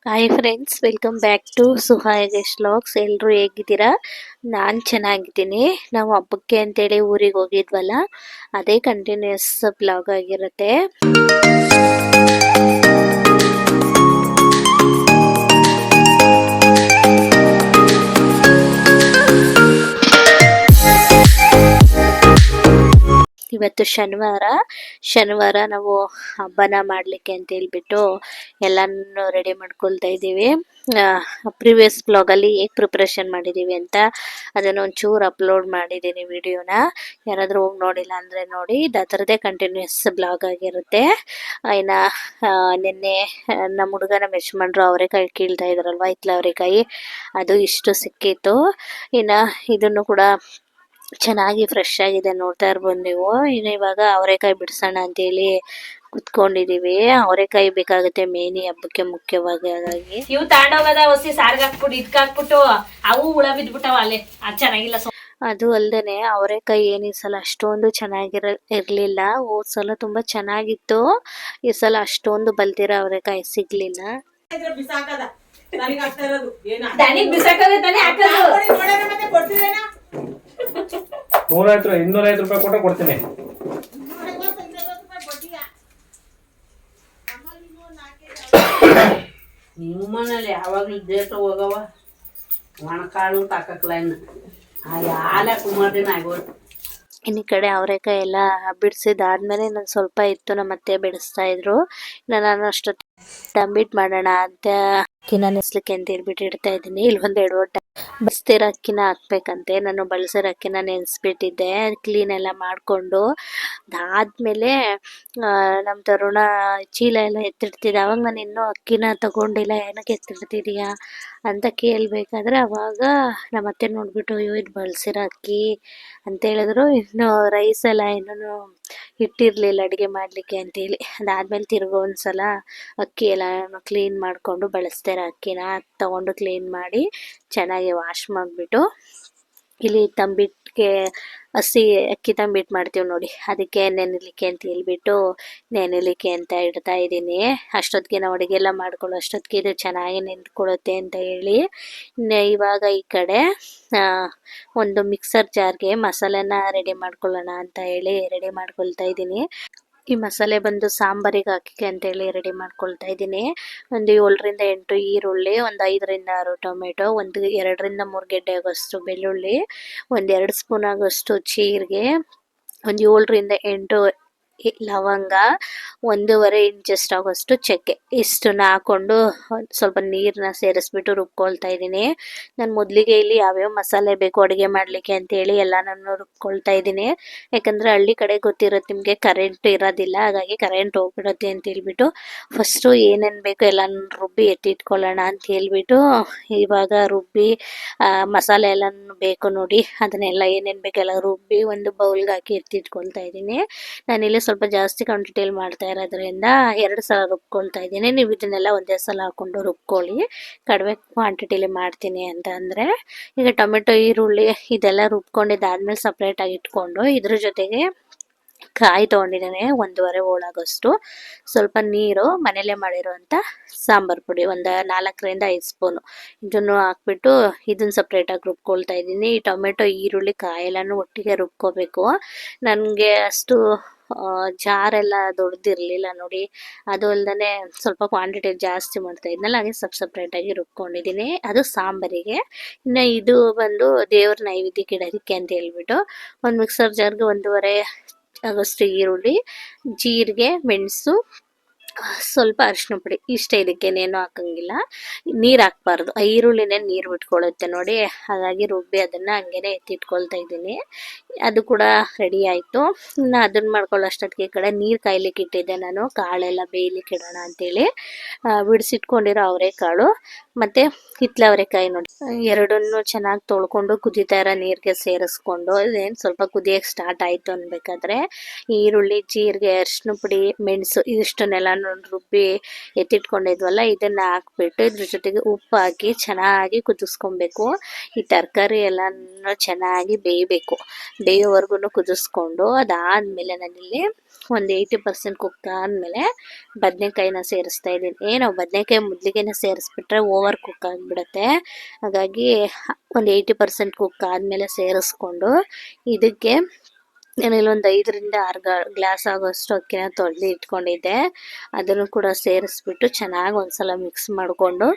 Hi friends, welcome back to ಸುಹಾಯಗೇಶ್ vlogs. ಎಲ್ಲರೂ ಹೇಗಿದ್ದೀರಾ? ನಾನು ಚೆನ್ನಾಗಿದ್ದೀನಿ. ನಾವು ಹಬ್ಬಕ್ಕೆ ಅಂತೇಳಿ ಊರಿಗೆ ಹೋಗಿದ್ವಲ್ಲ, ಅದೇ ಕಂಟಿನ್ಯೂಸ್ ಬ್ಲಾಗ್ ಆಗಿರುತ್ತೆ. ಇವತ್ತು ಶನಿವಾರ ನಾವು ಹಬ್ಬನ ಮಾಡಲಿಕ್ಕೆ ಅಂತ ಹೇಳ್ಬಿಟ್ಟು ಎಲ್ಲನೂ ರೆಡಿ ಮಾಡ್ಕೊಳ್ತಾ ಇದ್ದೀವಿ. ಪ್ರಿವಿಯಸ್ ಬ್ಲಾಗಲ್ಲಿ ಹೇಗೆ ಪ್ರಿಪ್ರೇಷನ್ ಮಾಡಿದ್ದೀವಿ ಅಂತ ಅದನ್ನು ಒಂಚೂರು ಅಪ್ಲೋಡ್ ಮಾಡಿದ್ದೀನಿ ವಿಡಿಯೋನ. ಯಾರಾದರೂ ಹೋಗಿ ನೋಡಿಲ್ಲ ಅಂದರೆ ನೋಡಿ. ಇದು ಅದರದ್ದೇ ಕಂಟಿನ್ಯೂಸ್ ಬ್ಲಾಗ್ ಆಗಿರುತ್ತೆ. ಇನ್ನು ನಿನ್ನೆ ನಮ್ಮ ಹುಡುಗನ ಮೆಚ್ಕೊಂಡ್ರು ಅವರೆಕಾಯಿ ಕೀಳ್ತಾ ಇದ್ರಲ್ವ, ಅವರೆಕಾಯಿ ಅದು ಇಷ್ಟು ಸಿಕ್ಕಿತ್ತು. ಇನ್ನು ಇದನ್ನು ಕೂಡ ಚೆನ್ನಾಗಿ ಫ್ರೆಶ್ ಆಗಿದೆ, ನೋಡ್ತಾ ಇರ್ಬೋದು ನೀವು. ಇನ್ನು ಇವಾಗ ಅವರೆಕಾಯಿ ಬಿಡಿಸೋಣ ಅಂತೇಳಿ ಕುತ್ಕೊಂಡಿದೀವಿ. ಅವರೆಕಾಯಿ ಬೇಕಾಗುತ್ತೆ ಮೇನ್ ಹಬ್ಬಕ್ಕೆ ಮುಖ್ಯವಾಗಿ. ಹಾಗಾಗಿ ಇವು ತಾಂಡೋಗದ ಹೊಸಿ ಸಾರ್ಗ ಹಾಕ್ಬಿಟ್ಟು ಇದಕ್ಕೆ ಹಾಕ್ಬಿಟ್ಟು ಅವು ಹುಳ ಬಿದ್ಬಿಟ್ಟವ ಅಲ್ಲೇ. ಅದು ಚೆನ್ನಾಗಿಲ್ಲ. ಅದು ಅಲ್ದೇನೆ ಅವರೆಕಾಯಿ ಏನು ಈ ಸಲ ಅಷ್ಟೊಂದು ಇರ್ಲಿಲ್ಲ. ಹೋದ್ ಸಲ ತುಂಬಾ ಚೆನ್ನಾಗಿತ್ತು. ಈ ಸಲ ಅಷ್ಟೊಂದು ಬಲ್ತಿರೋ ಅವರೆಕಾಯಿ ಸಿಗ್ಲಿಲ್ಲ. ₹250 ಕೊಟ್ಟರೆ ಕೊಡ್ತೀನಿ. ನಿಮ್ಮ ಮನೇಲಿ ಯಾವಾಗಲೂ ದೇಶ ಹೋಗವ ಒಣಕಾಳು ತಾಕಕ್ಲ ಹಾಲ ಕುಮಾರಿನ ಆಗೋದು. ಇನ್ನು ಈ ಕಡೆ ಅವರೆಕಾಯಿ ಎಲ್ಲ ಬಿಡಿಸಿದಾದ್ಮೇಲೆ ನಾನು ಸ್ವಲ್ಪ ಇತ್ತು, ನಮ್ಮ ಅತ್ತೆ ಬಿಡಿಸ್ತಾ ಇದ್ರು. ನಾನು ಅಷ್ಟೊತ್ತು ತಂಬಿಟ್ಟು ಮಾಡೋಣ ಅಂತ ಅಕ್ಕಿನ ನೆನೆಸ್ಲಿಕ್ಕೆ ಅಂತ ಹೇಳ್ಬಿಟ್ಟು ಇಡ್ತಾ ಇದ್ದೀನಿ. ಇಲ್ಲಿ ಒಂದೆರಡು ಒಟ್ಟ ಬಸ್ತಿರೋ ಅಕ್ಕಿನ ಹಾಕ್ಬೇಕಂತೆ. ನಾನು ಬಳಸಿರೋ ಅಕ್ಕಿನ ನೆನೆಸ್ಬಿಟ್ಟಿದ್ದೆ, ಕ್ಲೀನ್ ಎಲ್ಲ ಮಾಡಿಕೊಂಡು. ಅದಾದ್ಮೇಲೆ ನಮ್ಮ ತರುಣ ಚೀಲ ಎಲ್ಲ ಎತ್ತಿಡ್ತಿದ್ದೆ. ಅವಾಗ ನಾನು ಇನ್ನೂ ಅಕ್ಕಿನ ತಗೊಂಡಿಲ್ಲ, ಏನಕ್ಕೆ ಎತ್ತಿಡ್ತಿದೀಯಾ ಅಂತ ಕೇಳಬೇಕಾದ್ರೆ ಅವಾಗ ನಮ್ಮ ಅತ್ತೆ ನೋಡ್ಬಿಟ್ಟು, ಅಯ್ಯೋ ಇದು ಬಳಸಿರೋ ಅಕ್ಕಿ ಅಂತ ಹೇಳಿದ್ರು. ಇನ್ನು ರೈಸ್ ಎಲ್ಲ ಇನ್ನೂ ಇಟ್ಟಿರಲಿಲ್ಲ ಅಡುಗೆ ಮಾಡಲಿಕ್ಕೆ ಅಂತೇಳಿ. ಅದಾದ್ಮೇಲೆ ತಿರ್ಗೋ ಒಂದ್ಸಲ ಅಕ್ಕಿ ಎಲ್ಲ ಕ್ಲೀನ್ ಮಾಡಿಕೊಂಡು ಬಳಸ್ತಾರೆ ಅಕ್ಕಿನ ತಗೊಂಡು ಕ್ಲೀನ್ ಮಾಡಿ ಚೆನ್ನಾಗಿ ವಾಶ್ ಮಾಡಿಬಿಟ್ಟು ಇಲ್ಲಿ ತಂಬಿಟ್ಟಿಗೆ ಹಸಿ ಅಕ್ಕಿ ತಂಬಿಟ್ಟು ಮಾಡ್ತೀವಿ ನೋಡಿ, ಅದಕ್ಕೆ ನೆನೆಲಿಕ್ಕೆ ಅಂತ ಹೇಳ್ಬಿಟ್ಟು ನೆನೆಲಿಕ್ಕೆ ಅಂತ ಇಡ್ತಾ ಇದ್ದೀನಿ. ಅಷ್ಟೊತ್ತಿಗೆ ನಾವು ಅಡುಗೆ ಎಲ್ಲ ಮಾಡ್ಕೊಳ್ಳೋ ಅಷ್ಟೊತ್ತಿಗೆ ಇದು ಚೆನ್ನಾಗಿ ನೆಂದ್ಕೊಳ್ಳುತ್ತೆ ಅಂತ ಹೇಳಿ ಇವಾಗ ಈ ಕಡೆ ಒಂದು ಮಿಕ್ಸರ್ ಜಾರ್ಗೆ ಮಸಾಲೆನ ರೆಡಿ ಮಾಡ್ಕೊಳ್ಳೋಣ ಅಂತ ಹೇಳಿ ರೆಡಿ ಮಾಡ್ಕೊಳ್ತಾ ಇದ್ದೀನಿ. ಈ ಮಸಾಲೆ ಬಂದು ಸಾಂಬಾರಿಗೆ ಹಾಕಿ ಅಂತೇಳಿ ರೆಡಿ ಮಾಡ್ಕೊಳ್ತಾ ಇದ್ದೀನಿ. ಒಂದು 7-8 ಈರುಳ್ಳಿ, ಒಂದು 5-6 ಟೊಮೆಟೊ, ಒಂದು 2-3 ಗೆಡ್ಡೆ ಆಗೋಷ್ಟು ಬೆಳ್ಳುಳ್ಳಿ, ಒಂದು 2 ಸ್ಪೂನ್ ಆಗೋಷ್ಟು ಜೀರಿಗೆ, ಒಂದು 7-8 ಲವಂಗ, 1.5 ಇಂಚಷ್ಟು ಆಗೋಷ್ಟು ಚಕ್ಕೆ, ಇಷ್ಟನ್ನ ಹಾಕೊಂಡು ಸ್ವಲ್ಪ ನೀರನ್ನ ಸೇರಿಸ್ಬಿಟ್ಟು ರುಬ್ಕೊಳ್ತಾ ಇದ್ದೀನಿ. ನಾನು ಮೊದಲಿಗೆ ಇಲ್ಲಿ ಯಾವ್ಯಾವ ಮಸಾಲೆ ಬೇಕು ಅಡುಗೆ ಮಾಡಲಿಕ್ಕೆ ಅಂತೇಳಿ ಎಲ್ಲ ನಾನು ರುಬ್ಕೊಳ್ತಾ ಇದ್ದೀನಿ. ಯಾಕಂದರೆ ಹಳ್ಳಿ ಕಡೆ ಗೊತ್ತಿರುತ್ತೆ ನಿಮಗೆ, ಕರೆಂಟ್ ಇರೋದಿಲ್ಲ. ಹಾಗಾಗಿ ಕರೆಂಟ್ ಹೋಗ್ಬಿಡುತ್ತೆ ಅಂತ ಹೇಳ್ಬಿಟ್ಟು ಫಸ್ಟು ಏನೇನು ಬೇಕು ಎಲ್ಲ ರುಬ್ಬಿ ಎತ್ತಿಟ್ಕೊಳ್ಳೋಣ ಅಂತ ಹೇಳ್ಬಿಟ್ಟು ಇವಾಗ ರುಬ್ಬಿ ಮಸಾಲೆ ಎಲ್ಲ ಬೇಕು ನೋಡಿ, ಅದನ್ನೆಲ್ಲ ಏನೇನು ಬೇಕೆಲ್ಲ ರುಬ್ಬಿ ಒಂದು ಬೌಲ್ಗೆ ಹಾಕಿ ಎತ್ತಿಟ್ಕೊಳ್ತಾ ಇದ್ದೀನಿ. ನಾನಿಲ್ಲಿ ಸ್ವಲ್ಪ ಜಾಸ್ತಿ ಕ್ವಾಂಟಿಟಿಯಲ್ಲಿ ಮಾಡ್ತಾ ಇರೋದ್ರಿಂದ 2 ಸಲ ರುಬ್ಕೊಳ್ತಾ ಇದ್ದೀನಿ. ನೀವು ಇದನ್ನೆಲ್ಲ ಒಂದೇ ಸಲ ಹಾಕ್ಕೊಂಡು ರುಬ್ಕೊಳ್ಳಿ, ಕಡಿಮೆ ಕ್ವಾಂಟಿಟಿಲಿ ಮಾಡ್ತೀನಿ ಅಂತ ಅಂದರೆ. ಈಗ ಟೊಮೆಟೊ, ಈರುಳ್ಳಿ ಇದೆಲ್ಲ ರುಬ್ಕೊಂಡಿದ್ದಾದ್ಮೇಲೆ ಸಪ್ರೇಟಾಗಿ ಇಟ್ಕೊಂಡು ಇದ್ರ ಜೊತೆಗೆ ಕಾಯಿ ತೊಗೊಂಡಿದ್ದೇನೆ 1.5 ಹೋಳಾಗೋಷ್ಟು, ಸ್ವಲ್ಪ ನೀರು, ಮನೇಲೆ ಮಾಡಿರೋಂಥ ಸಾಂಬಾರು ಪುಡಿ ಒಂದು 4-5 ಸ್ಪೂನು, ಇದನ್ನು ಹಾಕ್ಬಿಟ್ಟು ಇದನ್ನು ಸಪ್ರೇಟಾಗಿ ರುಬ್ಕೊಳ್ತಾ ಇದ್ದೀನಿ. ಈ ಟೊಮೆಟೊ, ಈರುಳ್ಳಿ, ಕಾಯೆಲ್ಲನೂ ಒಟ್ಟಿಗೆ ರುಬ್ಕೋಬೇಕು. ನನಗೆ ಅಷ್ಟು ಜಾರೆಲ್ಲ ದೊಡ್ಡದಿರಲಿಲ್ಲ ನೋಡಿ, ಅದು ಅಲ್ಲದೆ ಸ್ವಲ್ಪ ಕ್ವಾಂಟಿಟಿ ಜಾಸ್ತಿ ಮಾಡ್ತಾ ಇದ್ನಲ್ಲ, ಹಾಗೆ ಸಪ್ರೇಟಾಗಿ ರುಬ್ಕೊಂಡಿದ್ದೀನಿ. ಅದು ಸಾಂಬಾರಿಗೆ. ಇನ್ನು ಇದು ಬಂದು ದೇವ್ರ ನೈವೇದ್ಯಕ್ಕೆ ಇಡೋದಕ್ಕೆ ಅಂತ ಹೇಳ್ಬಿಟ್ಟು ಒಂದು ಮಿಕ್ಸರ್ ಜಾರ್ಗೆ 1.5 ಆಗೋಷ್ಟು ಈರುಳ್ಳಿ, ಜೀರಿಗೆ, ಮೆಣಸು, ಸ್ವಲ್ಪ ಅರಿಶಿನ ಪುಡಿ ಇಷ್ಟೇ. ಇದಕ್ಕೇನೇನು ಹಾಕಂಗಿಲ್ಲ, ನೀರು ಹಾಕ್ಬಾರ್ದು. ಈರುಳ್ಳಿನೇ ನೀರು ಬಿಟ್ಕೊಳ್ಳುತ್ತೆ ನೋಡಿ, ಹಾಗಾಗಿ ರುಬ್ಬಿ ಅದನ್ನು ಹಂಗೇನೆ ಎತ್ತಿಟ್ಕೊಳ್ತಾ ಇದ್ದೀನಿ. ಅದು ಕೂಡ ರೆಡಿ ಆಯಿತು. ಇನ್ನು ಅದನ್ನು ಮಾಡ್ಕೊಳ್ಳೋ ಅಷ್ಟೊತ್ತಿಗೆ ಈ ಕಡೆ ನೀರು ಕಾಯ್ಲಿಕ್ಕೆ ಇಟ್ಟಿದ್ದೆ ನಾನು, ಕಾಳೆಲ್ಲ ಬೇಯಲಿಕ್ಕೆ ಇಡೋಣ ಅಂತೇಳಿ. ಬಿಡಿಸಿಟ್ಕೊಂಡಿರೋ ಅವರೆಕಾಳು ಮತ್ತು ಹಿತ್ಲೆ ಅವರೆಕಾಯಿ ನೋಡಿ, ಎರಡನ್ನೂ ಚೆನ್ನಾಗಿ ತೊಳ್ಕೊಂಡು ಕುದೀತಾ ಇರೋ ನೀರಿಗೆ ಸೇರಿಸ್ಕೊಂಡು ಇದೇನು ಸ್ವಲ್ಪ ಕುದಿಯೋಕ್ಕೆ ಸ್ಟಾರ್ಟ್ ಆಯಿತು ಅನ್ಬೇಕಾದ್ರೆ ಈರುಳ್ಳಿ, ಜೀರಿಗೆ, ಅರಿಶಿನ ಪುಡಿ, ಮೆಣಸು ಇದಿಷ್ಟನ್ನೆಲ್ಲ ರುಬ್ಬಿ ಎತ್ತಿಟ್ಕೊಂಡಿದ್ವಲ್ಲ ಇದನ್ನು ಹಾಕ್ಬಿಟ್ಟು ಇದ್ರ ಜೊತೆಗೆ ಉಪ್ಪು ಹಾಕಿ ಚೆನ್ನಾಗಿ ಕುದಿಸ್ಕೊಬೇಕು. ಈ ತರಕಾರಿ ಎಲ್ಲನೂ ಚೆನ್ನಾಗಿ ಬೇಯಬೇಕು. ಬೇಯೋವರೆಗೂ ಕುದಿಸ್ಕೊಂಡು ಅದಾದಮೇಲೆ ನಾನಿಲ್ಲಿ ಒಂದು 80% ಕುಕ್ ಆದಮೇಲೆ ಬದನೆಕಾಯಿನ ಸೇರಿಸ್ತಾ ಇದ್ದೀನಿ. ನಾವು ಬದನೆಕಾಯಿ ಮೊದಲಿಗೆನೇ ಸೇರಿಸ್ಬಿಟ್ರೆ ಓವರ್ ಕುಕ್ ಆಗಿಬಿಡುತ್ತೆ. ಹಾಗಾಗಿ ಒಂದು 80% ಕುಕ್ ಆದಮೇಲೆ ಸೇರಿಸ್ಕೊಂಡು ಇದಕ್ಕೆ ನಾನು ಇಲ್ಲೊಂದು 5 ರಿಂದ 6 ಗ್ಲಾಸ್ ಆಗೋಷ್ಟು ಅಕ್ಕಿನ ತೊಳೆದು ಇಟ್ಕೊಂಡಿದ್ದೆ. ಅದನ್ನು ಕೂಡ ಸೇರಿಸ್ಬಿಟ್ಟು ಚೆನ್ನಾಗಿ ಒಂದ್ಸಲ ಮಿಕ್ಸ್ ಮಾಡಿಕೊಂಡು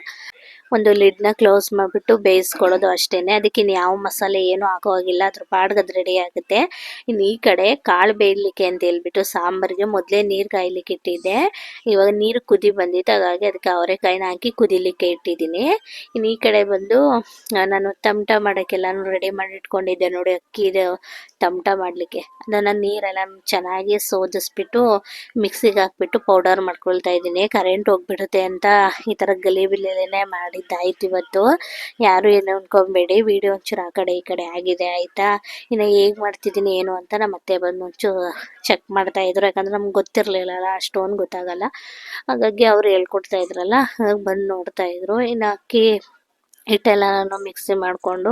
ಒಂದು ಲಿಡ್ನ ಕ್ಲೋಸ್ ಮಾಡಿಬಿಟ್ಟು ಬೇಯಿಸ್ಕೊಳ್ಳೋದು ಅಷ್ಟೇ. ಅದಕ್ಕೆ ಇನ್ನು ಯಾವ ಮಸಾಲೆ ಏನೂ ಹಾಕೋ ಹಾಗಿಲ್ಲ, ಅದ್ರ ಪಾಡ್ಗೆ ಅದು ರೆಡಿ ಆಗುತ್ತೆ. ಇನ್ನು ಈ ಕಡೆ ಕಾಳು ಬೇಯಲಿಕ್ಕೆ ಅಂತ ಹೇಳ್ಬಿಟ್ಟು ಸಾಂಬಾರಿಗೆ ಮೊದಲೇ ನೀರು ಕಾಯ್ಲಿಕ್ಕೆ ಇಟ್ಟಿದ್ದೆ. ಇವಾಗ ನೀರು ಕುದಿ ಬಂದಿತ್ತು, ಹಾಗಾಗಿ ಅದಕ್ಕೆ ಅವರೆಕಾಯಿನ ಹಾಕಿ ಕುದಿಲಿಕ್ಕೆ ಇಟ್ಟಿದ್ದೀನಿ. ಇನ್ನು ಈ ಕಡೆ ಬಂದು ನಾನು ಟಮಟ ಮಾಡೋಕ್ಕೆಲ್ಲನೂ ರೆಡಿ ಮಾಡಿ ಇಟ್ಕೊಂಡಿದ್ದೆ ನೋಡಿ, ಅಕ್ಕಿದು ಟಮಟ ಮಾಡಲಿಕ್ಕೆ. ಅದನ್ನು ನೀರೆಲ್ಲ ಚೆನ್ನಾಗಿ ಸೋದಿಸ್ಬಿಟ್ಟು ಮಿಕ್ಸಿಗೆ ಹಾಕ್ಬಿಟ್ಟು ಪೌಡರ್ ಮಾಡ್ಕೊಳ್ತಾ ಇದ್ದೀನಿ. ಕರೆಂಟ್ ಹೋಗ್ಬಿಡುತ್ತೆ ಅಂತ ಈ ಥರ ಗಲಿಬಿಲಿನೇ ಮಾಡಿದ್ದಾಯ್ತು ಇವತ್ತು. ಯಾರು ಏನು ಅಂದ್ಕೊಬೇಡಿ, ವಿಡಿಯೋ ಒಂಚೂರು ಆ ಕಡೆ ಈ ಕಡೆ ಆಗಿದೆ ಆಯಿತಾ. ಇನ್ನು ಹೇಗೆ ಮಾಡ್ತಿದ್ದೀನಿ ಏನು ಅಂತ ನಮ್ಮ ಅತ್ತೆ ಬಂದು ಒಂಚೂರು ಚೆಕ್ ಮಾಡ್ತಾ ಇದ್ರು, ಯಾಕಂದ್ರೆ ನಮ್ಗೆ ಗೊತ್ತಿರಲಿಲ್ಲಲ್ಲ, ಅಷ್ಟೊಂದು ಗೊತ್ತಾಗಲ್ಲ. ಹಾಗಾಗಿ ಅವ್ರು ಹೇಳ್ಕೊಡ್ತಾ ಇದ್ರಲ್ಲ, ಹಾಗಾಗಿ ಬಂದು ನೋಡ್ತಾ ಇದ್ರು. ಇನ್ನು ಅಕ್ಕಿ ಹಿಟ್ಟೆಲ್ಲ ನಾನು ಮಿಕ್ಸಿ ಮಾಡಿಕೊಂಡು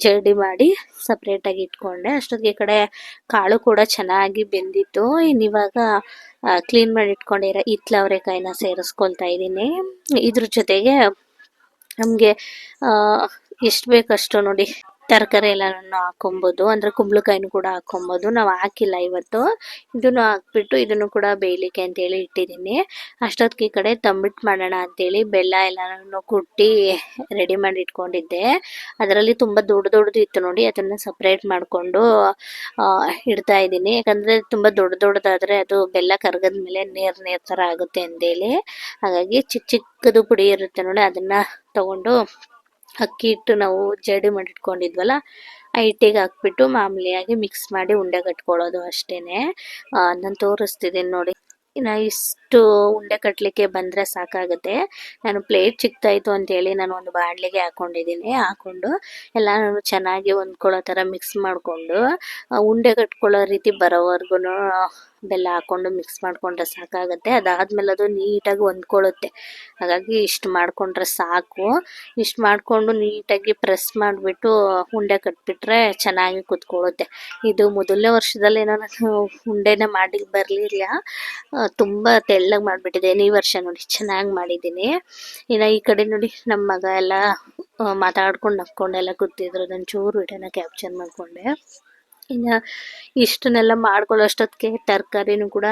ಜರಡಿ ಮಾಡಿ ಸಪ್ರೇಟಾಗಿ ಇಟ್ಕೊಂಡೆ. ಅಷ್ಟೊತ್ತಿಗೆ ಈ ಕಡೆ ಕಾಳು ಕೂಡ ಚೆನ್ನಾಗಿ ಬೆಂದಿತ್ತು. ಇನ್ನಿವಾಗ ಕ್ಲೀನ್ ಮಾಡಿ ಇಟ್ಕೊಂಡಿರೋ ಹಿತ್ಲ ಅವರೆಕಾಯಿನ ಸೇರಿಸ್ಕೊಳ್ತಾ ಇದ್ದೀನಿ. ಇದ್ರ ಜೊತೆಗೆ ನಮಗೆ ಎಷ್ಟು ಬೇಕಷ್ಟು ನೋಡಿ ತರಕಾರಿ ಎಲ್ಲನೂ ಹಾಕೊಬೋದು, ಅಂದರೆ ಕುಂಬಳಕಾಯಿನೂ ಕೂಡ ಹಾಕೊಬೋದು. ನಾವು ಹಾಕಿಲ್ಲ ಇವತ್ತು. ಇದನ್ನು ಹಾಕ್ಬಿಟ್ಟು ಇದನ್ನು ಕೂಡ ಬೇಯಲಿಕ್ಕೆ ಅಂತೇಳಿ ಇಟ್ಟಿದ್ದೀನಿ. ಅಷ್ಟೊತ್ತಿಗೆ ಈ ಕಡೆ ತಂಬಿಟ್ಟು ಮಾಡೋಣ ಅಂತೇಳಿ ಬೆಲ್ಲ ಎಲ್ಲನೂ ಕುಟ್ಟಿ ರೆಡಿ ಮಾಡಿ ಇಟ್ಕೊಂಡಿದ್ದೆ. ಅದರಲ್ಲಿ ತುಂಬ ದೊಡ್ಡದು ಇತ್ತು ನೋಡಿ, ಅದನ್ನು ಸಪ್ರೇಟ್ ಮಾಡಿಕೊಂಡು ಇಡ್ತಾ ಇದ್ದೀನಿ. ಯಾಕಂದರೆ ತುಂಬ ದೊಡ್ಡದಾದರೆ ಅದು ಬೆಲ್ಲ ಕರಗದ ಮೇಲೆ ನೀರು ಥರ ಆಗುತ್ತೆ ಅಂತೇಳಿ. ಹಾಗಾಗಿ ಚಿಕ್ಕದು ಪುಡಿ ಇರುತ್ತೆ ನೋಡಿ, ಅದನ್ನು ತಗೊಂಡು ಅಕ್ಕಿ ಹಿಟ್ಟು ನಾವು ಜರಡಿ ಮಾಡಿ ಇಟ್ಕೊಂಡಿದ್ವಲ್ಲ, ಆ ಹಿಟ್ಟಿಗೆ ಹಾಕ್ಬಿಟ್ಟು ಮಾಮೂಲಿಯಾಗಿ ಮಿಕ್ಸ್ ಮಾಡಿ ಉಂಡೆ ಕಟ್ಕೊಳ್ಳೋದು ಅಷ್ಟೇ. ನಾನು ತೋರಿಸ್ತಿದ್ದೀನಿ ನೋಡಿ. ಇನ್ನು ಇಷ್ಟು ಉಂಡೆ ಕಟ್ಟಲಿಕ್ಕೆ ಬಂದರೆ ಸಾಕಾಗುತ್ತೆ. ನಾನು ಪ್ಲೇಟ್ ಚಿಕ್ಕದಾಯಿತು ಅಂತೇಳಿ ನಾನು ಒಂದು ಬಾಣಲೆಗೆ ಹಾಕ್ಕೊಂಡಿದ್ದೀನಿ. ಹಾಕ್ಕೊಂಡು ಎಲ್ಲ ನಾನು ಚೆನ್ನಾಗಿ ಹೊಂದ್ಕೊಳ್ಳೋ ಥರ ಮಿಕ್ಸ್ ಮಾಡಿಕೊಂಡು ಉಂಡೆ ಕಟ್ಕೊಳ್ಳೋ ರೀತಿ ಬರೋವರೆಗೂ ಬೆಲ್ಲ ಹಾಕ್ಕೊಂಡು ಮಿಕ್ಸ್ ಮಾಡಿಕೊಂಡ್ರೆ ಸಾಕಾಗುತ್ತೆ. ಅದಾದಮೇಲೆ ಅದು ನೀಟಾಗಿ ಹೊಂದ್ಕೊಳ್ಳುತ್ತೆ. ಹಾಗಾಗಿ ಇಷ್ಟು ಮಾಡಿಕೊಂಡ್ರೆ ಸಾಕು. ಇಷ್ಟು ಮಾಡಿಕೊಂಡು ನೀಟಾಗಿ ಪ್ರೆಸ್ ಮಾಡಿಬಿಟ್ಟು ಉಂಡೆ ಕಟ್ಬಿಟ್ರೆ ಚೆನ್ನಾಗಿ ಕುತ್ಕೊಳ್ಳುತ್ತೆ. ಇದು ಮೊದಲನೇ ವರ್ಷದಲ್ಲಿ ನಾನು ಉಂಡೆನ ಮಾಡಿ ಬರಲಿಲ್ಲ, ತುಂಬ ತೆಳ್ಳಗೆ ಮಾಡಿಬಿಟ್ಟಿದ್ದೇನೆ. ಈ ವರ್ಷ ನೋಡಿ ಚೆನ್ನಾಗಿ ಮಾಡಿದ್ದೀನಿ. ಇನ್ನು ಈ ಕಡೆ ನೋಡಿ ನಮ್ಮ ಮಗ ಎಲ್ಲ ಮಾತಾಡ್ಕೊಂಡು ನಕ್ಕೊಂಡೆಲ್ಲ ಕೂತಿದ್ರು. ನಾನು ಚೂರು ವಿಡಿಯೋನ ಕ್ಯಾಪ್ಚರ್ ಮಾಡಿಕೊಂಡೆ. ಇನ್ನು ಇಷ್ಟನ್ನೆಲ್ಲ ಮಾಡ್ಕೊಳ್ಳೋಷ್ಟೊತ್ತಿಗೆ ತರಕಾರಿನೂ ಕೂಡ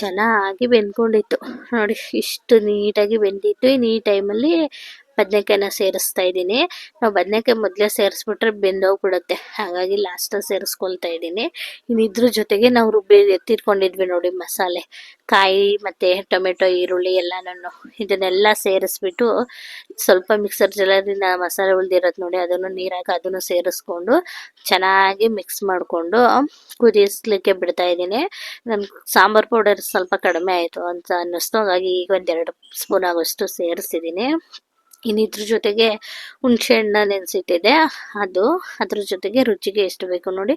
ಚೆನ್ನಾಗಿ ಬೆಂದ್ಕೊಂಡಿತ್ತು ನೋಡಿ, ಇಷ್ಟು ನೀಟಾಗಿ ಬೆಂದಿತ್ತು. ಇನ್ನು ಈ ಟೈಮಲ್ಲಿ ಬದನೆಕಾಯಿನ ಸೇರಿಸ್ತಾ ಇದ್ದೀನಿ. ನಾವು ಬದನೆಕಾಯಿ ಮೊದಲೇ ಸೇರಿಸ್ಬಿಟ್ರೆ ಬೆಂದೋಗ್ಬಿಡುತ್ತೆ, ಹಾಗಾಗಿ ಲಾಸ್ಟಲ್ಲಿ ಸೇರಿಸ್ಕೊಳ್ತಾ ಇದ್ದೀನಿ. ಇನ್ನು ಇದ್ರ ಜೊತೆಗೆ ನಾವು ರುಬ್ಬಿ ಎತ್ತಿಟ್ಕೊಂಡಿದ್ವಿ ನೋಡಿ ಮಸಾಲೆ, ಕಾಯಿ ಮತ್ತು ಟೊಮೆಟೊ ಈರುಳ್ಳಿ ಎಲ್ಲನೂ ಇದನ್ನೆಲ್ಲ ಸೇರಿಸ್ಬಿಟ್ಟು ಸ್ವಲ್ಪ ಮಿಕ್ಸರ್ ಜಾರಿನ ಮಸಾಲೆ ಉಳಿದಿರೋದು ನೋಡಿ, ಅದನ್ನು ನೀರಾಗಿ ಅದನ್ನು ಸೇರಿಸ್ಕೊಂಡು ಚೆನ್ನಾಗಿ ಮಿಕ್ಸ್ ಮಾಡಿಕೊಂಡು ಕುದಿಸ್ಲಿಕ್ಕೆ ಬಿಡ್ತಾ ಇದ್ದೀನಿ. ನನ್ನ ಸಾಂಬಾರು ಪೌಡರ್ ಸ್ವಲ್ಪ ಕಡಿಮೆ ಆಯಿತು ಅಂತ ಅನ್ನಿಸ್ತು, ಹಾಗಾಗಿ ಈಗ 1-2 ಸ್ಪೂನ್ ಆಗೋಷ್ಟು ಸೇರಿಸಿದ್ದೀನಿ. ಇನ್ನು ಇದ್ರ ಜೊತೆಗೆ ಹುಣಸೆ ಹಣ್ಣ ನೆನೆಸಿಟ್ಟಿದ್ದೆ, ಅದ್ರ ಜೊತೆಗೆ ರುಚಿಗೆ ಎಷ್ಟು ಬೇಕು ನೋಡಿ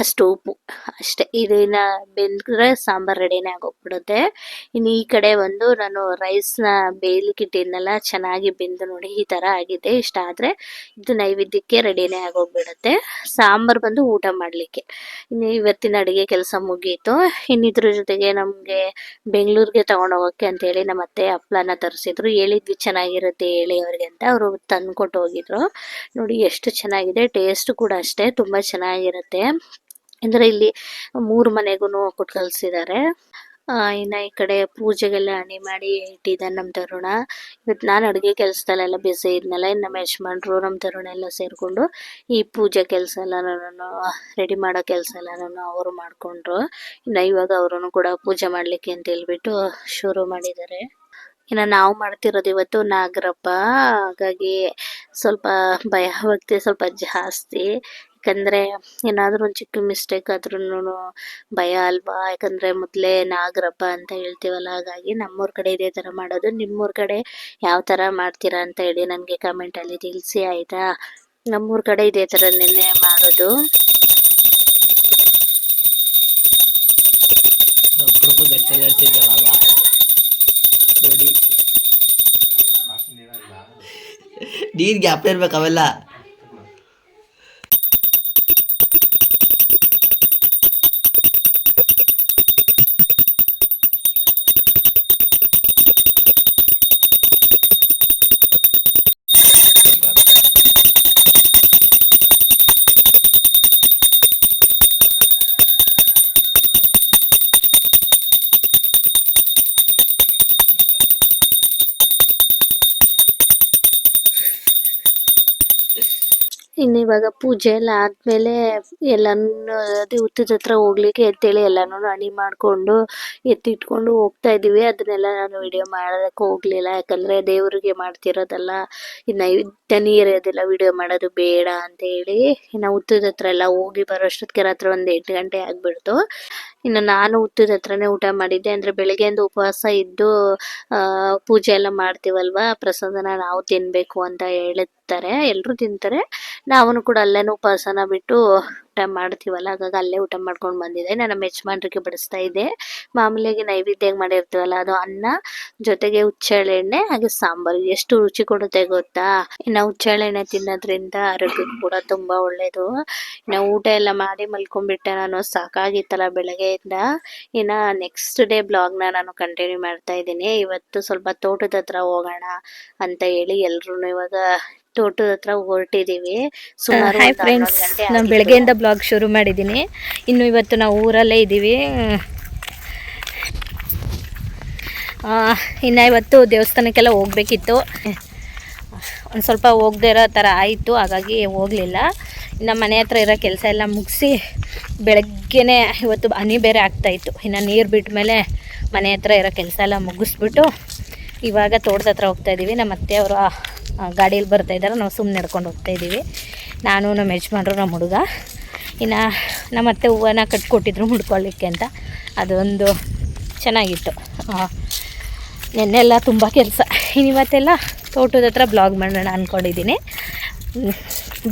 ಅಷ್ಟು ಉಪ್ಪು ಅಷ್ಟೇ. ಇದನ್ನ ಬೆಂದ್ರೆ ಸಾಂಬಾರು ರೆಡಿನೇ ಆಗೋಗ್ಬಿಡುತ್ತೆ. ಇನ್ನು ಈ ಕಡೆ ಒಂದು ನಾನು ರೈಸ್ನ ಬೇಯಲಿಕ್ಕೆ ಇಟ್ಟಿದ್ನೆಲ್ಲ ಚೆನ್ನಾಗಿ ಬೆಂದು ನೋಡಿ ಈ ಥರ ಆಗಿದೆ. ಇಷ್ಟ ಆದರೆ ಇದು ನೈವೇದ್ಯಕ್ಕೆ ರೆಡಿನೇ ಆಗೋಗ್ಬಿಡುತ್ತೆ. ಸಾಂಬಾರು ಬಂದು ಊಟ ಮಾಡಲಿಕ್ಕೆ. ಇನ್ನು ಇವತ್ತಿನ ಅಡುಗೆ ಕೆಲಸ ಮುಗೀತು. ಇನ್ನು ಇದ್ರ ಜೊತೆಗೆ ನಮಗೆ ಬೆಂಗಳೂರಿಗೆ ತೊಗೊಂಡೋಗೋಕ್ಕೆ ಅಂತೇಳಿ ನಮ್ಮ ಅತ್ತೆ ಹಪ್ಳನ ತರಿಸಿದ್ರು. ಹೇಳಿದ್ವಿ ಚೆನ್ನಾಗಿರುತ್ತೆ ಹೇಳಿ ಅವ್ರಿಗೆ ಅಂತ, ಅವರು ತಂದುಕೊಟ್ಟು ಹೋಗಿದ್ರು. ನೋಡಿ ಎಷ್ಟು ಚೆನ್ನಾಗಿದೆ, ಟೇಸ್ಟ್ ಕೂಡ ಅಷ್ಟೇ ತುಂಬ ಚೆನ್ನಾಗಿರುತ್ತೆ. ಅಂದರೆ ಇಲ್ಲಿ 3 ಮನೆಗೂ ಕೊಟ್ಟು ಕಳಿಸಿದ್ದಾರೆ. ಇನ್ನು ಈ ಕಡೆ ಪೂಜೆಗೆಲ್ಲ ಅಣಿ ಮಾಡಿ ಇಟ್ಟಿದ್ದಾನೆ ನಮ್ಮ ತರುಣ. ಇವತ್ತು ನಾನು ಅಡುಗೆ ಕೆಲಸದಲ್ಲೆಲ್ಲ ಬಿಸಿ ಇದ್ನಲ್ಲ, ಇನ್ನು ನಮ್ಮ ಯಜಮಾನ್ರು ನಮ್ಮ ತರುಣ ಎಲ್ಲ ಸೇರಿಕೊಂಡು ಈ ಪೂಜೆ ಕೆಲಸ ಎಲ್ಲ ನಾನು ರೆಡಿ ಮಾಡೋ ಕೆಲಸ ಎಲ್ಲ ಅವರು ಮಾಡಿಕೊಂಡ್ರು. ಇನ್ನು ಇವಾಗ ಅವರು ಕೂಡ ಪೂಜೆ ಮಾಡಲಿಕ್ಕೆ ಅಂತ ಹೇಳ್ಬಿಟ್ಟು ಶುರು ಮಾಡಿದ್ದಾರೆ. ಇನ್ನು ನಾವು ಮಾಡ್ತಿರೋದು ಇವತ್ತು ನಾಗರಪ್ಪ, ಹಾಗಾಗಿ ಸ್ವಲ್ಪ ಭಯ ಭಕ್ತಿ ಸ್ವಲ್ಪ ಜಾಸ್ತಿ. ಯಾಕಂದರೆ ಏನಾದರೂ ಒಂದು ಚಿಕ್ಕ ಮಿಸ್ಟೇಕ್ ಆದ್ರೂ ಭಯ ಅಲ್ವಾ, ಯಾಕಂದರೆ ಮೊದಲೇ ನಾಗರಪ್ಪ ಅಂತ ಹೇಳ್ತೀವಲ್ಲ. ಹಾಗಾಗಿ ನಮ್ಮೂರ ಕಡೆ ಇದೇ ಥರ ಮಾಡೋದು. ನಿಮ್ಮೂರ ಕಡೆ ಯಾವ ಥರ ಮಾಡ್ತೀರಾ ಅಂತ ಹೇಳಿ ನನಗೆ ಕಮೆಂಟಲ್ಲಿ ತಿಳಿಸಿ ಆಯಿತಾ. ನಮ್ಮೂರ ಕಡೆ ಇದೇ ಥರನೇ ಮಾಡೋದು. ನೋಡಿ ನೀರು ಗ್ಯಾಪ್ ಇರ್ಬೇಕು ಅವೆಲ್ಲ. ಇನ್ನು ಇವಾಗ ಪೂಜೆ ಎಲ್ಲ ಆದ್ಮೇಲೆ ಎಲ್ಲಾನು ಅದೇ ಹುತ್ತದ ಹತ್ರ ಹೋಗ್ಲಿಕ್ಕೆ ಅಂತೇಳಿ ಎಲ್ಲಾನು ರೆಡಿ ಮಾಡ್ಕೊಂಡು ಎತ್ತಿಟ್ಕೊಂಡು ಹೋಗ್ತಾ ಇದೀವಿ. ಅದನ್ನೆಲ್ಲ ನಾನು ವಿಡಿಯೋ ಮಾಡೋದಕ್ಕೆ ಹೋಗ್ಲಿಲ್ಲ, ಯಾಕಂದ್ರೆ ದೇವ್ರಿಗೆ ಮಾಡ್ತಿರೋದಲ್ಲ, ಈ ನೈವೇದ್ಯ ನೀರೋದೆಲ್ಲ ವಿಡಿಯೋ ಮಾಡೋದು ಬೇಡ ಅಂತ ಹೇಳಿ ಇನ್ನು ಹುತ್ತದ ಹತ್ರ ಎಲ್ಲ ಹೋಗಿ ಬರೋಷ್ಟೊತ್ತಿಗೆ ರಾತ್ರಿ 8 ಗಂಟೆ ಆಗ್ಬಿಡ್ತು. ಇನ್ನು ನಾನು ಹುತ್ತದ ಹತ್ರನೇ ಊಟ ಮಾಡಿದ್ದೆ. ಅಂದ್ರೆ ಬೆಳಗ್ಗೆಯಿಂದ ಉಪವಾಸ ಇದ್ದು ಪೂಜೆ ಎಲ್ಲ ಮಾಡ್ತೀವಲ್ವಾ, ಪ್ರಸಾದನ ನಾವು ತಿನ್ಬೇಕು ಅಂತ ಹೇಳುತ್ತಾರೆ, ಎಲ್ರು ತಿಂತಾರೆ. ನಾವು ಕೂಡ ಅಲ್ಲೇನು ಉಪವಾಸನ ಬಿಟ್ಟು ಊಟ ಮಾಡ್ತೀವಲ್ಲ, ಹಾಗಾಗಿ ಅಲ್ಲೇ ಊಟ ಮಾಡ್ಕೊಂಡು ಬಂದಿದ್ದೆ. ನನ್ನ ಯಜಮಾನ್ರಿಗೆ ಬಡಿಸ್ತಾ ಇದ್ದೆ. ಮಾಮೂಲಿಯಾಗಿ ನೈವೇದ್ಯ ಮಾಡಿರ್ತೀವಲ್ಲ, ಅದು ಅನ್ನ ಜೊತೆಗೆ ಹುಚ್ಚೆಳ್ಳೆಣ್ಣೆ ಹಾಗೆ ಸಾಂಬಾರು ಎಷ್ಟು ರುಚಿ ಕೊಡುತ್ತೆ ಗೊತ್ತಾ. ಇನ್ನು ಹುಚ್ಚೆಳ್ಳೆಣ್ಣೆ ತಿನ್ನೋದ್ರಿಂದ ಆರೋಗ್ಯಕ್ಕೂ ಕೂಡ ತುಂಬಾ ಒಳ್ಳೇದು. ಇನ್ನು ಊಟ ಎಲ್ಲ ಮಾಡಿ ಮಲ್ಕೊಂಡ್ಬಿಟ್ಟೆ ನಾನು, ಸಾಕಾಗಿತ್ತಲ್ಲ ಬೆಳಗ್ಗೆಯಿಂದ. ಇನ್ನ ನೆಕ್ಸ್ಟ್ ಡೇ ಬ್ಲಾಗ್ನ ನಾನು ಕಂಟಿನ್ಯೂ ಮಾಡ್ತಾ ಇದ್ದೀನಿ. ಇವತ್ತು ಸ್ವಲ್ಪ ತೋಟದ ಹತ್ರ ಹೋಗೋಣ ಅಂತ ಹೇಳಿ ಎಲ್ರು ಇವಾಗ ತೋಟದ ಹತ್ರ ಹೊರಟಿದೀವಿ. ಸುಮಾರು ಹಾಯ್ ಫ್ರೆಂಡ್ಸ್, ನಾನು ಬೆಳಗ್ಗೆಯಿಂದ ಬ್ಲಾಗ್ ಶುರು ಮಾಡಿದ್ದೀನಿ. ಇನ್ನು ಇವತ್ತು ನಾವು ಊರಲ್ಲೇ ಇದ್ದೀವಿ. ಇನ್ನು ಇವತ್ತು ದೇವಸ್ಥಾನಕ್ಕೆಲ್ಲ ಹೋಗ್ಬೇಕಿತ್ತು, ಒಂದು ಸ್ವಲ್ಪ ಹೋಗದೇ ಇರೋ ಥರ ಆಯಿತು, ಹಾಗಾಗಿ ಹೋಗಲಿಲ್ಲ. ಇನ್ನು ಮನೆ ಹತ್ರ ಇರೋ ಕೆಲಸ ಎಲ್ಲ ಮುಗಿಸಿ ಬೆಳಗ್ಗೆನೇ ಇವತ್ತು ಹನಿ ಬೇರೆ ಆಗ್ತಾಯಿತ್ತು. ಇನ್ನು ನೀರು ಬಿಟ್ಟ ಮೇಲೆ ಮನೆ ಹತ್ರ ಇರೋ ಕೆಲಸ ಎಲ್ಲ ಮುಗಿಸ್ಬಿಟ್ಟು ಇವಾಗ ತೋಟದ ಹತ್ರ ಹೋಗ್ತಾಯಿದ್ದೀವಿ. ನಮ್ಮ ಅತ್ತೆಯವರು ಗಾಡೀಲಿ ಬರ್ತಾಯಿದ್ದಾರೆ, ನಾವು ಸುಮ್ಮನೆ ನಡ್ಕೊಂಡು ಹೋಗ್ತಾಯಿದ್ದೀವಿ. ನಾನು ನಮ್ಮ ಯಜಮಾನ್ರು ನಮ್ಮ ಹುಡುಗ. ಇನ್ನು ನಮ್ಮ ಅತ್ತೆ ಹೂವನ್ನ ಕಟ್ಕೊಟ್ಟಿದ್ರು ಮುಡ್ಕೊಳ್ಳಿಕ್ಕೆ ಅಂತ, ಅದೊಂದು ಚೆನ್ನಾಗಿತ್ತು. ನೆನ್ನೆಲ್ಲ ತುಂಬ ಕೆಲಸ, ಇವತ್ತೆಲ್ಲ ತೋಟದ ಹತ್ರ ಬ್ಲಾಗ್ ಮಾಡೋಣ ಅಂದ್ಕೊಂಡಿದ್ದೀನಿ.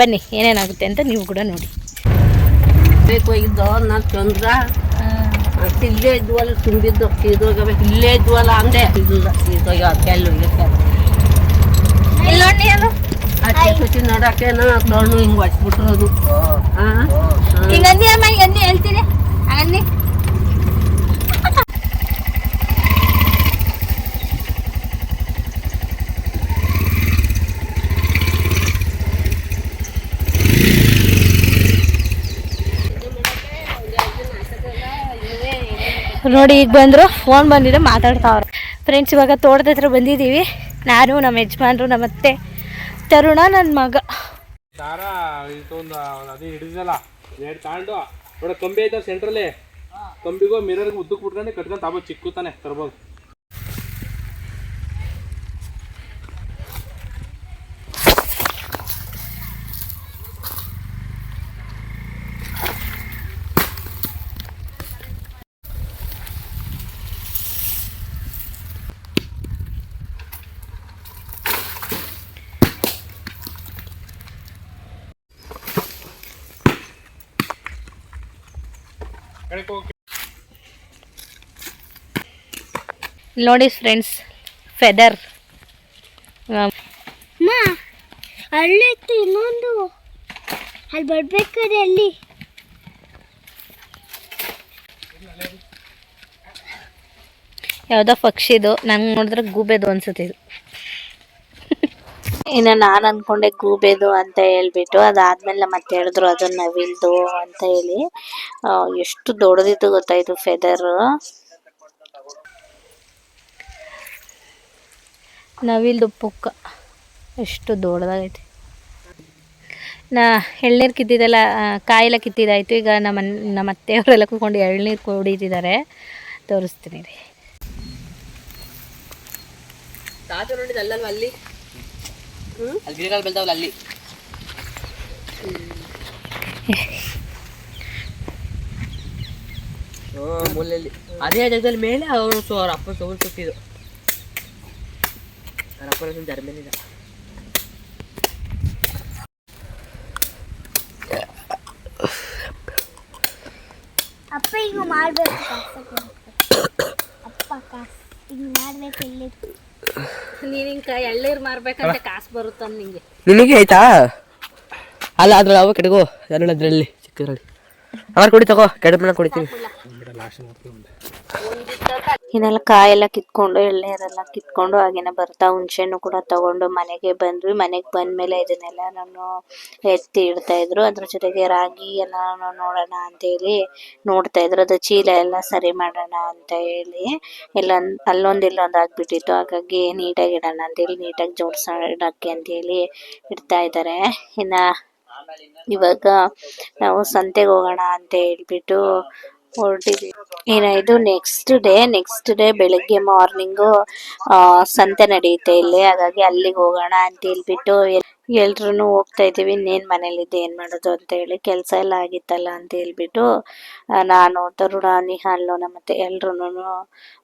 ಬನ್ನಿ ಏನೇನಾಗುತ್ತೆ ಅಂತ ನೀವು ಕೂಡ ನೋಡಿ. ಬೇಕು ಇದ್ದೋ ನಾನು ಚಂದ್ರ ಇಲ್ಲೇ ಇದ್ವಲ್ಲ, ತುಂಬಿದ್ದು ಇದ್ರಾಗ ಇಲ್ಲೇ ಇದ್ವಲ್ಲ ಅಂದೆ. ಇದಾಗ ಕೆಲ್ಲು ಅಚ್ಚಿ ನೋಡಕ್ಕೆ ತೊಗೊಂಡು ಹಿಂಗೆ ಹೊಚ್ಬಿಟ್ರೋದು. ಈಗ ಹೇಳ್ತೀನಿ ಅನ್ನಿ. ನೋಡಿ ಈಗ ಬಂದರು, ಫೋನ್ ಬಂದಿದೆ, ಮಾತಾಡ್ತಾವ್ರೆ. ಫ್ರೆಂಡ್ಸ್, ಇವಾಗ ತೋಟದ ಹತ್ರ ಬಂದಿದ್ದೀವಿ. ನಾನು ನಮ್ಮ ಯಜಮಾನ್ರು ನಮ್ಮ ಅತ್ತೆ ತರುಣ ನನ್ನ ಮಗ. ಅದೇ ಹಿಡಿದಲ್ಲ ಎರಡು ತಾಂಡು ನೋಡ ಕಂಬಿ ಐತೆ ಸೆಂಟ್ರಲ್ಲಿ, ಕಂಬಿಗೂ ಮಿರರ್ಗೆ ಉದ್ದಕ್ಕೆ ಬಿಟ್ಕೊಂಡು ಕಟ್ಕೊಂಡು ತಾಬೋದು, ಚಿಕ್ಕ ತಾನೆ ತರ್ಬೋದು. ನೋಡಿ ಫ್ರೆಂಡ್ಸ್, ಫೆದರ್ ಅಲ್ಲಿತ್ತು ಇನ್ನೊಂದು, ಅಲ್ಲಿ ಬರ್ಬೇಕಾದ್ರೆ ಅಲ್ಲಿ ಯಾವುದೋ ಪಕ್ಷಿದು, ನಂಗೆ ನೋಡಿದ್ರೆ ಗೂಬೆದು ಅನ್ಸುತ್ತೆ ಇದು. ಇನ್ನು ನಾನು ಅನ್ಕೊಂಡೆ ಗೂಬೆದು ಅಂತ ಹೇಳ್ಬಿಟ್ಟು, ಅದಾದ್ಮೇಲೆ ಮತ್ತೆ ಹೇಳಿದ್ರು ಅದು ನವಿಲ್ದು ಅಂತ ಹೇಳಿ. ಎಷ್ಟು ದೊಡ್ಡದಿತ್ತು ಗೊತ್ತಾ ಇದು ಫೆದರ್. ನವಿಲ್ದು ಪುಕ್ಕ ಎಷ್ಟು ದೊಡ್ಡದಾಗೈತೆ. ಎಳ್ನೀರು ಕಿತ್ತಿದ್ದೆಲ್ಲ, ಕಾಯೆಲ್ಲ ಕಿತ್ತಿದ್ದಾಯಿತು. ಈಗ ನಮ್ಮ ಅತ್ತೆಯವರೆಲ್ಲ ಕೂತ್ಕೊಂಡು ಎಳ್ನೀರು ಕುಡಿತಿದ್ದಾರೆ, ತೋರಿಸ್ತೀನಿ ರೀ. ತಾತ ನೋಡಿದ ಅಲ್ಲಲ್ವ ಅಲ್ಲಿ ಅಲ್ಲಿ ಗಿಡಗಳು ಬೆಳ್ತಾವಲ್ಲ ಅಲ್ಲಿ. ಮೂಲೆಯಲ್ಲಿ ಅದೇ ಜಾಗದಲ್ಲಿ ಮೇಲೆ ಅವ್ರ ಅಪ್ಪ ಸೌಲ್ ಸುತ್ತಿದ್ದು. ಅವ್ರ ಅಪ್ಪನ ಜರ್ಮನಿದ. ಅಪ್ಪ ಈಗ ಮಾಡ್ಬೇಕು, ಅಪ್ಪ ಕಾಸು ಈಗ ಮಾಡ್ಬೇಕು. ಇಲ್ಲಿ ನೀನು ಎಳ್ನೀರು ಮಾರ್ಬೇಕಂತ ಕಾಸು ಬರುತ್ತ ನಿಂಗೆ. ನಿನಗೆ ಆಯ್ತಾ? ಅಲ್ಲ ಅದ್ರಲ್ಲಿ ಅವ ಕೆಡಗೋ ಅದರಲ್ಲಿ ಚಿಕ್ಕದ್ರಲ್ಲಿ ಅವ್ರು ಕೊಡಿ, ತಗೋ ಕೆಡಮನ ಕೊಡ್ತೀವಿ. ಇನ್ನೆಲ್ಲ ಕಾಯೆಲ್ಲ ಕಿತ್ಕೊಂಡು ಎಳ್ನೀರೆಲ್ಲ ಕಿತ್ಕೊಂಡು ಹಾಗೇನೆ ಬರ್ತಾ ಹುಣಸೆಹಣ್ಣು ಕೂಡ ತಗೊಂಡು ಮನೆಗೆ ಬಂದ್ವಿ. ಮನೆಗೆ ಬಂದ್ಮೇಲೆ ಇದನ್ನೆಲ್ಲ ನಾನು ಎತ್ತಿ ಇಡ್ತಾ ಇದ್ರು. ಅದ್ರ ಜೊತೆಗೆ ರಾಗಿ ಎಲ್ಲ ನೋಡೋಣ ಅಂತೇಳಿ ನೋಡ್ತಾ ಇದ್ರು. ಅದು ಚೀಲ ಎಲ್ಲ ಸರಿ ಮಾಡೋಣ ಅಂತ ಹೇಳಿ ಎಲ್ಲ ಅಲ್ಲೊಂದು ಇಲ್ಲೊಂದು ಆಗ್ಬಿಟ್ಟಿತ್ತು. ಹಾಗಾಗಿ ನೀಟಾಗಿ ಇಡೋಣ ಅಂತೇಳಿ ನೀಟಾಗಿ ಜೋಡಿಸೋಣಕ್ಕೆ ಅಂತೇಳಿ ಇಡ್ತಾ ಇದ್ದಾರೆ. ಇನ್ನು ಇವಾಗ ನಾವು ಸಂತೆಗೆ ಹೋಗೋಣ ಅಂತ ಹೇಳ್ಬಿಟ್ಟು ಹೊರಟಿದ್ವಿ. ಇದು ನೆಕ್ಸ್ಟ್ ಡೇ ಬೆಳಗ್ಗೆ ಮಾರ್ನಿಂಗು ಸಂತೆ ನಡೆಯುತ್ತೆ ಇಲ್ಲಿ, ಹಾಗಾಗಿ ಅಲ್ಲಿಗೆ ಹೋಗೋಣ ಅಂತ ಹೇಳ್ಬಿಟ್ಟು ಎಲ್ರು ಹೋಗ್ತಾ ಇದೀವಿ. ಇನ್ನೇನು ಮನೇಲಿದ್ದು ಏನು ಮಾಡೋದು ಅಂತ ಹೇಳಿ ಕೆಲಸ ಎಲ್ಲ ಆಗಿತ್ತಲ್ಲ ಅಂತ ಹೇಳ್ಬಿಟ್ಟು ನಾನು, ತರುಣ, ನಿಹಾಲು ಮತ್ತೆ ಎಲ್ರು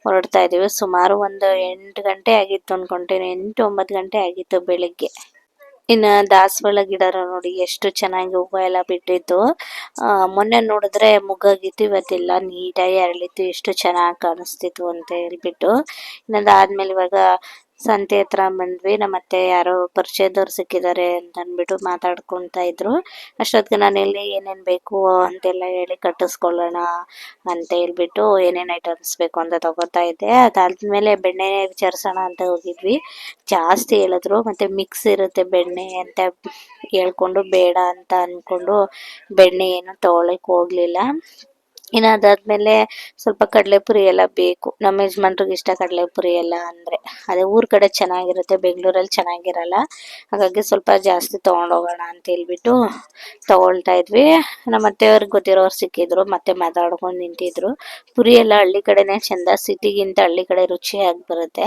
ಹೊರಡ್ತಾ ಇದೀವಿ. ಸುಮಾರು ಒಂದು 8 ಗಂಟೆ ಆಗಿತ್ತು ಅನ್ಕೊಂತೀನಿ, 8-9 ಗಂಟೆ ಆಗಿತ್ತು ಬೆಳಿಗ್ಗೆ. ಇನ್ನು ದಾಸವಾಳ ಗಿಡ ನೋಡಿ ಎಷ್ಟು ಚೆನ್ನಾಗಿ ಹೂವು ಎಲ್ಲ ಬಿಟ್ಟಿತ್ತು. ಮೊನ್ನೆ ನೋಡಿದ್ರೆ ಮುಗ್ಗಾಗಿತ್ತು, ಇವತ್ತೆಲ್ಲ ನೀಟಾಗಿ ಅರಳಿತ್ತು, ಎಷ್ಟು ಚೆನ್ನಾಗಿ ಕಾಣಿಸ್ತಿತ್ತು ಅಂತ ಹೇಳ್ಬಿಟ್ಟು. ಇನ್ನೊಂದಾದ್ಮೇಲೆ ಇವಾಗ ಸಂತೆ ಹತ್ರ ಬಂದ್ವಿ. ನಮ್ಮತ್ತೆ ಯಾರೋ ಪರಿಚಯದವ್ರು ಸಿಕ್ಕಿದ್ದಾರೆ ಅಂತ ಅಂದ್ಬಿಟ್ಟು ಮಾತಾಡ್ಕೊತಾ ಇದ್ರು. ಅಷ್ಟೊತ್ತಿಗೆ ನಾನು ಇಲ್ಲಿ ಏನೇನು ಬೇಕು ಅಂತೆಲ್ಲ ಹೇಳಿ ಕಟ್ಟಿಸ್ಕೊಳ್ಳೋಣ ಅಂತ ಹೇಳ್ಬಿಟ್ಟು ಏನೇನು ಐಟಮ್ಸ್ ಬೇಕು ಅಂತ ತಗೋತಾ ಇದ್ದೆ. ಅದಾದ್ಮೇಲೆ ಬೆಣ್ಣೆ ವಿಚಾರಿಸೋಣ ಅಂತ ಹೋಗಿದ್ವಿ. ಜಾಸ್ತಿ ಹೇಳಿದ್ರು, ಮತ್ತೆ ಮಿಕ್ಸ್ ಇರುತ್ತೆ ಬೆಣ್ಣೆ ಅಂತ ಹೇಳ್ಕೊಂಡು ಬೇಡ ಅಂತ ಅಂದ್ಕೊಂಡು ಬೆಣ್ಣೆ ಏನು ತೊಗೊಳಕ್ಕೆ ಹೋಗ್ಲಿಲ್ಲ. ಇನ್ನು ಅದಾದ್ಮೇಲೆ ಸ್ವಲ್ಪ ಕಡಲೆಪುರಿ ಎಲ್ಲ ಬೇಕು, ನಮ್ಮ ಯಜಮಾನ್ರಿಗೆ ಇಷ್ಟ ಕಡಲೆಪುರಿ ಎಲ್ಲ ಅಂದರೆ. ಅದೇ ಊರ ಕಡೆ ಚೆನ್ನಾಗಿರುತ್ತೆ, ಬೆಂಗಳೂರಲ್ಲಿ ಚೆನ್ನಾಗಿರಲ್ಲ, ಹಾಗಾಗಿ ಸ್ವಲ್ಪ ಜಾಸ್ತಿ ತೊಗೊಂಡೋಗೋಣ ಅಂತ ಹೇಳ್ಬಿಟ್ಟು ತೊಗೊಳ್ತಾ ಇದ್ವಿ. ನಮ್ಮ ಅತ್ತೆಯವ್ರಿಗೆ ಗೊತ್ತಿರೋರು ಸಿಕ್ಕಿದ್ರು, ಮತ್ತೆ ಮಾತಾಡ್ಕೊಂಡು ನಿಂತಿದ್ರು. ಪುರಿ ಎಲ್ಲ ಹಳ್ಳಿ ಕಡೆನೇ ಚೆಂದ, ಸಿಟಿಗಿಂತ ಹಳ್ಳಿ ಕಡೆ ರುಚಿಯಾಗಿ ಬರುತ್ತೆ.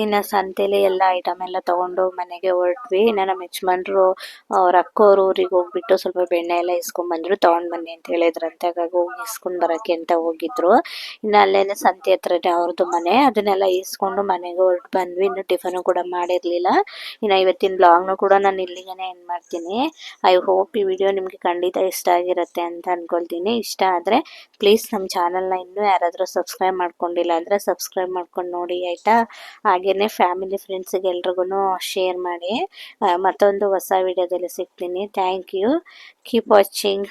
ಇನ್ನು ಸಂತೆಲಿ ಎಲ್ಲ ಐಟಮ್ ಎಲ್ಲ ತಗೊಂಡು ಮನೆಗೆ ಹೊರಟ್ವಿ. ಇನ್ನು ನಮ್ಮ ಯಜಮಾನ್ರು ಅವ್ರ ಅಕ್ಕೋರು ಊರಿಗೆ ಹೋಗ್ಬಿಟ್ಟು ಸ್ವಲ್ಪ ಬೆಣ್ಣೆ ಎಲ್ಲ ಇಸ್ಕೊಂಡ್ ಬಂದ್ರು, ತಗೊಂಡ್ ಬನ್ನಿ ಅಂತ ಹೇಳಿದ್ರಂತೆ, ಹಾಗಾಗಿ ಹೋಗಿ ಇಸ್ಕೊಂಡ್ ಬರಕ್ಕೆ ಅಂತ ಹೋಗಿದ್ರು. ಇನ್ನು ಅಲ್ಲೇನೆ ಸಂತೆ ಹತ್ರನೇ ಅವ್ರದ್ದು ಮನೆ, ಅದನ್ನೆಲ್ಲ ಇಸ್ಕೊಂಡು ಮನೆಗೆ ಹೊರಟು ಬಂದ್ವಿ. ಇನ್ನು ಟಿಫನು ಕೂಡ ಮಾಡಿರ್ಲಿಲ್ಲ. ಇನ್ನು ಇವತ್ತಿನ ಬ್ಲಾಗ್ನು ಕೂಡ ನಾನು ಇಲ್ಲಿಗೆ ಎಂಡ್ ಮಾಡ್ತೀನಿ. ಐ ಹೋಪ್ ಈ ವಿಡಿಯೋ ನಿಮಗೆ ಖಂಡಿತ ಇಷ್ಟ ಆಗಿರುತ್ತೆ ಅಂತ ಅನ್ಕೊಳ್ತೀನಿ. ಇಷ್ಟ ಆದರೆ ಪ್ಲೀಸ್ ನಮ್ಮ ಚಾನಲ್ನ ಇನ್ನೂ ಯಾರಾದರೂ ಸಬ್ಸ್ಕ್ರೈಬ್ ಮಾಡ್ಕೊಂಡಿಲ್ಲ ಅಂದರೆ ಸಬ್ಸ್ಕ್ರೈಬ್ ಮಾಡ್ಕೊಂಡು ನೋಡಿ ಆಯಿತಾ. ಹಾಗೆಯೇ ಫ್ಯಾಮಿಲಿ ಫ್ರೆಂಡ್ಸಿಗೆ ಎಲ್ರಿಗೂ ಶೇರ್ ಮಾಡಿ. ಮತ್ತೊಂದು ಹೊಸ ವಿಡಿಯೋದಲ್ಲಿ ಸಿಗ್ತೀನಿ. Thank you, keep watching.